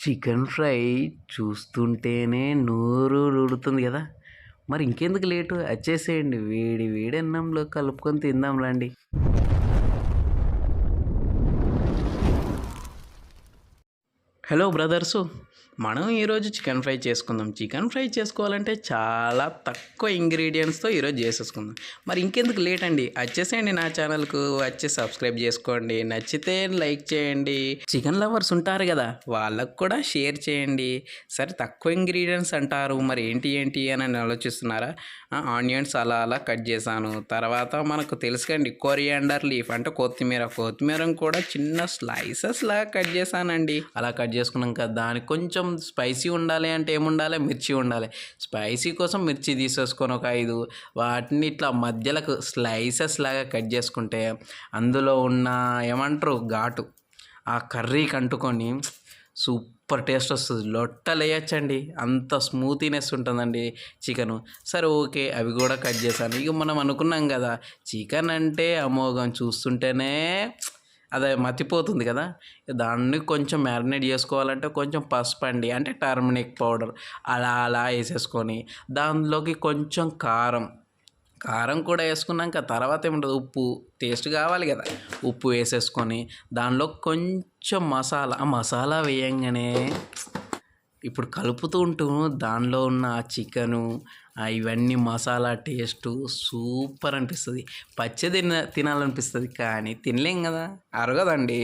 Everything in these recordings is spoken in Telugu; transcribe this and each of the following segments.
చికెన్ ఫ్రై చూస్తుంటేనే నోరు ఊడుతుంది కదా! మరి ఇంకెందుకు లేటు వచ్చేసేయండి. వేడి వేడి అన్నంలో కలుపుకొని తిందాం రండి. హలో బ్రదర్సు, మనం ఈరోజు చికెన్ ఫ్రై చేసుకుందాం. చికెన్ ఫ్రై చేసుకోవాలంటే చాలా తక్కువ ఇంగ్రీడియంట్స్తో ఈరోజు చేసేసుకుందాం. మరి ఇంకెందుకు లేట్ అండి, వచ్చేసేయండి నా ఛానల్కు, వచ్చి సబ్స్క్రైబ్ చేసుకోండి. నచ్చితే లైక్ చేయండి. చికెన్ లవర్స్ ఉంటారు కదా, వాళ్ళకు కూడా షేర్ చేయండి. సరే, తక్కువ ఇంగ్రీడియంట్స్ అంటారు, మరి ఏంటి అని ఆలోచిస్తున్నారా? ఆనియన్స్ అలా అలా కట్ చేశాను. తర్వాత మనకు తెలుసుకండి, కొరియాండర్ లీఫ్ అంటే కొత్తిమీరను కూడా చిన్న స్లైసెస్ లాగా కట్ చేశానండి. అలా కట్ చేసుకున్నాక దానికి కొంచెం స్పైసీ ఉండాలి అంటే ఏముండాలి, మిర్చి ఉండాలి. స్పైసీ కోసం మిర్చి తీసేసుకొని ఒక 5 వాటిని ఇట్లా మధ్యలకు స్లైసెస్ లాగా కట్ చేసుకుంటే అందులో ఉన్న ఏమంటారు ఘాటు ఆ కర్రీకి అంటుకొని సూపర్ టేస్ట్ వస్తుంది. లొట్టలు వేయచ్చండి, అంత స్మూతీనెస్ ఉంటుందండి చికెను. సరే ఓకే, అవి కూడా కట్ చేశాను. ఇక మనం అనుకున్నాం కదా, చికెన్ అంటే అమోఘం, చూస్తుంటేనే అదే మతిపోతుంది కదా. దాన్ని కొంచెం మ్యారినేట్ చేసుకోవాలంటే కొంచెం పసుపు అండి, అంటే టర్మరిక్ పౌడర్ అలా వేసేసుకొని దానిలోకి కొంచెం కారం కూడా వేసుకున్నాక తర్వాత ఏముంటుంది, ఉప్పు టేస్ట్ కావాలి కదా, ఉప్పు వేసేసుకొని దానిలో కొంచెం మసాలా వేయంగానే ఇప్పుడు కలుపుతూ ఉంటూ దానిలో ఉన్న ఆ చికెను ఇవన్నీ మసాలా టేస్టు సూపర్ అనిపిస్తుంది. తినాలనిపిస్తుంది, కానీ తినలేం కదా, అరగదండి.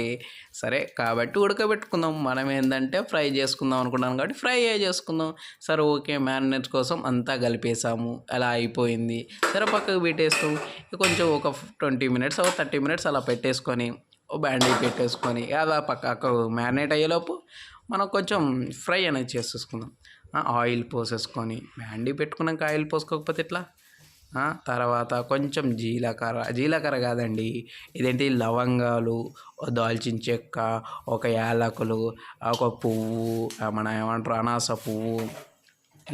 సరే కాబట్టి ఉడకబెట్టుకుందాం. మనం ఏంటంటే ఫ్రై చేసుకుందాం అనుకున్నాం కాబట్టి ఫ్రై చేసుకుందాం. సరే ఓకే, మ్యారినేట్ కోసం అంతా కలిపేసాము, అలా అయిపోయింది. సరే పక్కకు పెట్టేస్తాం. కొంచెం ఒక 20 మినిట్స్ 30 మినిట్స్ అలా పెట్టేసుకొని బ్యాండీ పెట్టేసుకొని అలా పక్కకు మ్యారినేట్ అయ్యేలోపు మనం కొంచెం ఫ్రై అనేది చేసేసుకుందాం. ఆయిల్ పోసేసుకొని బ్యాండీ పెట్టుకున్నాక ఆయిల్ పోసుకోకపోతే ఎట్లా. తర్వాత కొంచెం జీలకర్ర కాదండి, ఇదేంటి లవంగాలు, దాల్చిన చెక్క, ఒక యాలకులు, ఒక పువ్వు, ఏమంటారు అనాస పువ్వు,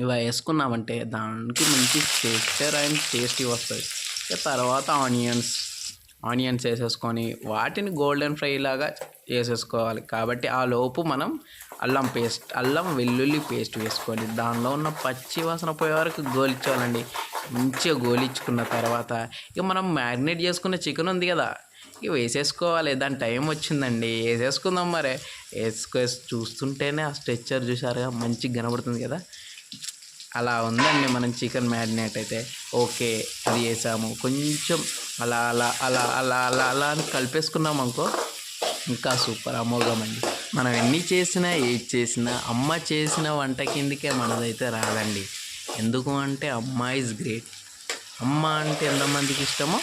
ఇవి వేసుకున్నామంటే దానికి మంచి టెక్స్చర్ అండ్ టేస్టీ వస్తుంది. తర్వాత ఆనియన్స్ వేసేసుకొని వాటిని గోల్డెన్ ఫ్రై లాగా వేసేసుకోవాలి. కాబట్టి ఆ లోపు మనం అల్లం వెల్లుల్లి పేస్ట్ వేసుకొని దానిలో ఉన్న పచ్చి వాసన పోయే వరకు గోలించాలండి. మంచిగా గోలించుకున్న తర్వాత ఇక మనం మ్యారినేట్ చేసుకున్న చికెన్ ఉంది కదా, ఇక వేసేసుకోవాలి. దాని టైం వచ్చిందండి, వేసేసుకుందాం. మరి చూస్తుంటేనే ఆ స్ట్రెచ్చర్ చూసారుగా మంచిగా కనబడుతుంది కదా, అలా ఉందండి మనం చికెన్ మ్యారినేట్ అయితే. ఓకే, అది వేసాము. కొంచెం అలా అలా అలా అలా అలా అలా అని కలిపేసుకున్నాం అనుకో, ఇంకా సూపర్ అమోఘం అండి. మనం ఏది చేసినా అమ్మ చేసిన వంట కిందకే మనదైతే రాదండి. ఎందుకు అంటే అమ్మ ఈజ్ గ్రేట్. అమ్మ అంటే ఎంతమందికి ఇష్టమో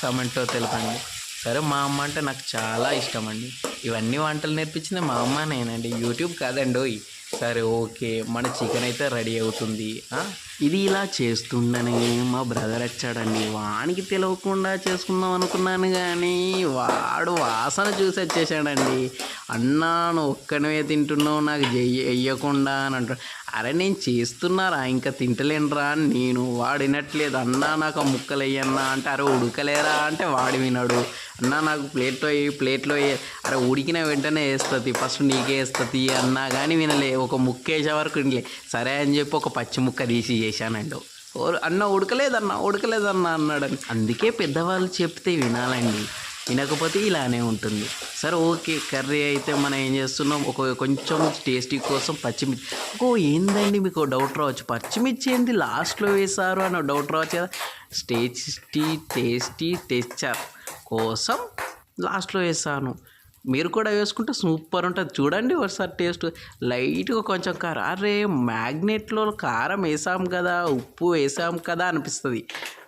కమెంట్లో తెలపండి. సరే, మా అమ్మ అంటే నాకు చాలా ఇష్టం అండి. ఇవన్నీ వంటలు నేర్పించింది మా అమ్మ నేనండి, యూట్యూబ్ కాదండి. సరే ఓకే, మన చికెన్ అయితే రెడీ అవుతుంది. ఇది ఇలా చేస్తుండనే మా బ్రదర్ వచ్చాడండి. వానికి తెలియకుండా చేసుకుందాం అనుకున్నాను, కానీ వాడు వాసన చూసి వచ్చేసాడండి. అన్నా, నువ్వు ఒక్కనివే తింటున్నావు, నాకు వెయ్యకుండా అని అంటాడు. అరే నేను చేస్తున్నారా, ఇంకా తింటలేనురా అని నేను. వాడు వినట్లేదు. అన్నా నాకు ఆ ముక్కలు వేయన్నా అంటే, అరే ఉడకలేరా అంటే వాడు వినడు. అన్నా నాకు ప్లేట్లో అరే ఉడికిన వెంటనే వేస్తుంది, ఫస్ట్ నీకే వేస్తుంది అన్నా కానీ వినలే. ఒక ముక్క వేసే వరకు వినలే. సరే అని చెప్పి ఒక పచ్చి ముక్క తీసి చేశానండి. అన్న ఉడకలేదన్నా అన్నాడని. అందుకే పెద్దవాళ్ళు చెప్తే వినాలండి, వినకపోతే ఇలానే ఉంటుంది. సరే ఓకే, కర్రీ అయితే మనం ఏం చేస్తున్నాం, కొంచెం టేస్టీ కోసం పచ్చిమిర్చి. ఏందండి మీకు డౌట్ రావచ్చు, పచ్చిమిర్చి ఏంటి లాస్ట్లో వేశారు అని డౌట్ రావచ్చు కదా. టేస్టీ టెక్స్చర్ కోసం లాస్ట్లో వేసాను. మీరు కూడా వేసుకుంటే సూపర్ ఉంటుంది. చూడండి ఒకసారి టేస్ట్. లైట్గా కొంచెం కారం, అరే మ్యాగ్నెట్లో కారం వేసాం కదా, ఉప్పు వేసాం కదా అనిపిస్తుంది.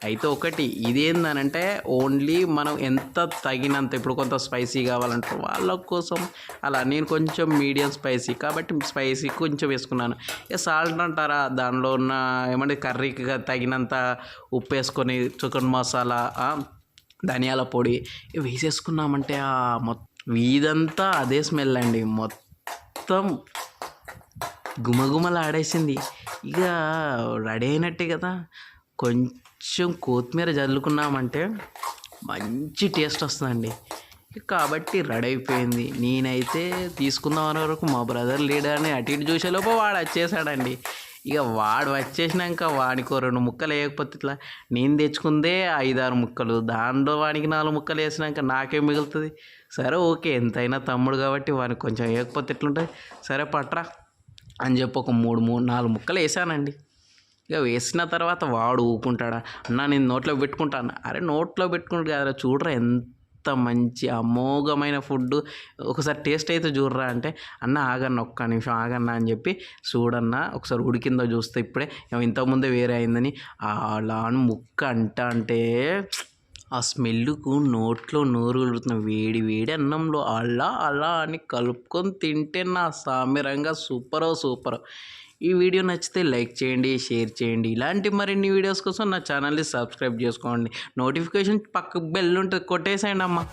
అయితే ఒకటి ఇదేందనంటే ఓన్లీ మనం ఎంత తగినంత, ఇప్పుడు కొంత స్పైసీ కావాలంటారు వాళ్ళ కోసం అలా. నేను కొంచెం మీడియం స్పైసీ కాబట్టి స్పైసీ కొంచెం వేసుకున్నాను. ఇక సాల్ట్ అంటారా, దానిలో ఉన్న ఏమంటే కర్రీకి తగినంత ఉప్పు వేసుకొని చికెన్ మసాలా, ధనియాల పొడి వేసేసుకున్నామంటే వీధంతా అదే స్మెల్ అండి, మొత్తం గుమగుమలాడేసింది. ఇక రెడీ అయినట్టే కదా. కొంచెం కొత్తిమీర జల్లుకున్నామంటే మంచి టేస్ట్ వస్తుందండి. కాబట్టి రెడీ అయిపోయింది. నేనైతే తీసుకుందాం అనే వరకు మా బ్రదర్ లేడని అటు ఇటు చూసేలోపు వాడు వచ్చేసాడండి. ఇక వాడు వచ్చేసినాక వాడికో 2 ముక్కలు వేయకపోతే ఇట్లా నేను తెచ్చుకుందే 5-6 ముక్కలు, దాంట్లో వాడికి 4 ముక్కలు వేసినాక నాకేం మిగులుతుంది? సరే ఓకే, ఎంతైనా తమ్ముడు కాబట్టి వాడికి కొంచెం వేయకపోతే ఎట్లుంటుంది? సరే పట్రా అని చెప్పి ఒక 4 ముక్కలు వేసానండి. ఇక వేసిన తర్వాత వాడు ఊపుకుంటాడా, అన్న నేను నోట్లో పెట్టుకుంటాను. అరే నోట్లో పెట్టుకుంటు కదరా, చూడరా ఎంత మంచి అమోఘమైన ఫుడ్, ఒకసారి టేస్ట్ అయితే చూడరా అంటే, అన్న ఆగన్న ఒక్క నిమిషం ఆగన్న అని చెప్పి చూడన్న ఒకసారి ఉడికిందో చూస్తే ఇప్పుడే ఇంతకుముందే వేరే అయిందని అలా ముక్క అంటే ఆ స్మెల్కు నోట్లో నోరు ఊరుతున్న వేడి వేడి అన్నంలో అలా అలా అని కలుపుకొని తింటే నా సామిరంగా సూపరో. ఈ వీడియో నచ్చితే లైక్ చేయండి, షేర్ చేయండి. ఇలాంటి మరిన్ని వీడియోస్ కోసం నా ఛానల్ని సబ్స్క్రైబ్ చేసుకోండి. నోటిఫికేషన్ పక్క బెల్ ఉంటుంది, కొట్టేసేయండి అమ్మ.